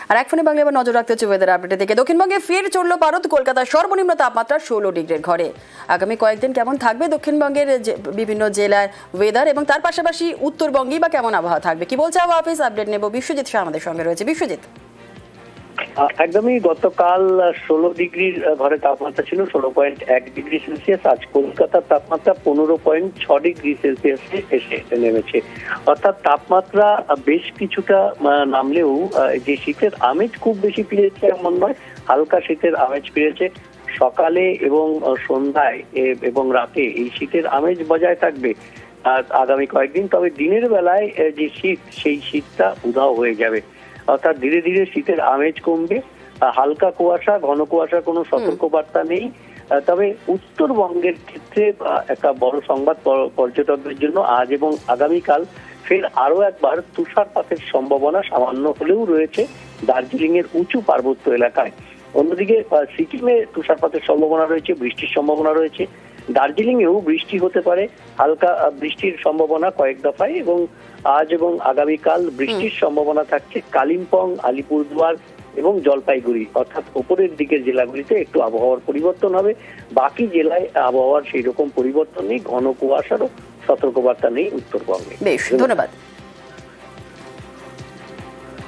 আর এক ফোনে বাংলা এবার নজর রাখতে হচ্ছে ওয়েদার আপডেটের দিকে। দক্ষিণবঙ্গে ফের চড়ল পারদ, কলকাতার সর্বনিম্ন তাপমাত্রা 16 ডিগ্রির ঘরে। আগামী কয়েকদিন কেমন থাকবে দক্ষিণবঙ্গের বিভিন্ন জেলার ওয়েদার, এবং তার পাশাপাশি উত্তরবঙ্গে বা কেমন আবহাওয়া থাকবে, কি বলছে আবহাওয়া অফিস, আপডেট নেব। বিশ্বজিৎ শাহ আমাদের সঙ্গে রয়েছে। বিশ্বজিৎ, একদমই গতকাল 16 ডিগ্রির ঘরে তাপমাত্রা ছিল, 16.1 ডিগ্রি সেলসিয়াস। আজ কলকাতার তাপমাত্রা 15.6 ডিগ্রি সেলসিয়াসে এসে নেমেছে। অর্থাৎ তাপমাত্রা বেশ কিছুটা নামলেও যে শীতের আমেজ খুব বেশি ফিরেছে এমন নয়, হালকা শীতের আমেজ ফিরেছে। সকালে এবং সন্ধ্যায় এবং রাতে এই শীতের আমেজ বজায় থাকবে আগামী কয়েকদিন। তবে দিনের বেলায় যে শীত, সেই শীতটা উধাও হয়ে যাবে। অর্থাৎ ধীরে ধীরে শীতের আমেজ কমবে। হালকা কুয়াশা, ঘন কুয়াশার কোনো সতর্কবার্তা নেই। তবে উত্তরবঙ্গের ক্ষেত্রে একটা বড় সংবাদ পর্যটকদের জন্য, আজ এবং আগামীকাল ফের আরো একবার তুষারপাতের সম্ভাবনা সামান্য হলেও রয়েছে দার্জিলিং এর উঁচু পার্বত্য এলাকায়। অন্যদিকে সিকিমে তুষারপাতের সম্ভাবনা রয়েছে, বৃষ্টির সম্ভাবনা রয়েছে। দার্জিলিং এও বৃষ্টি হতে পারে, হালকা বৃষ্টির সম্ভাবনা কয়েক দফায়। এবং আজ এবং আগামীকাল বৃষ্টির সম্ভাবনা থাকছে কালিম্পং, আলিপুরদুয়ার এবং জলপাইগুড়ি। অর্থাৎ উপরের দিকের জেলাগুলিতে একটু আবহাওয়ার পরিবর্তন হবে, বাকি জেলায় আবহাওয়ার সেই রকম পরিবর্তন নেই। ঘন কুয়াশারও সতর্কবার্তা নেই উত্তরবঙ্গে। বেশ, ধন্যবাদ।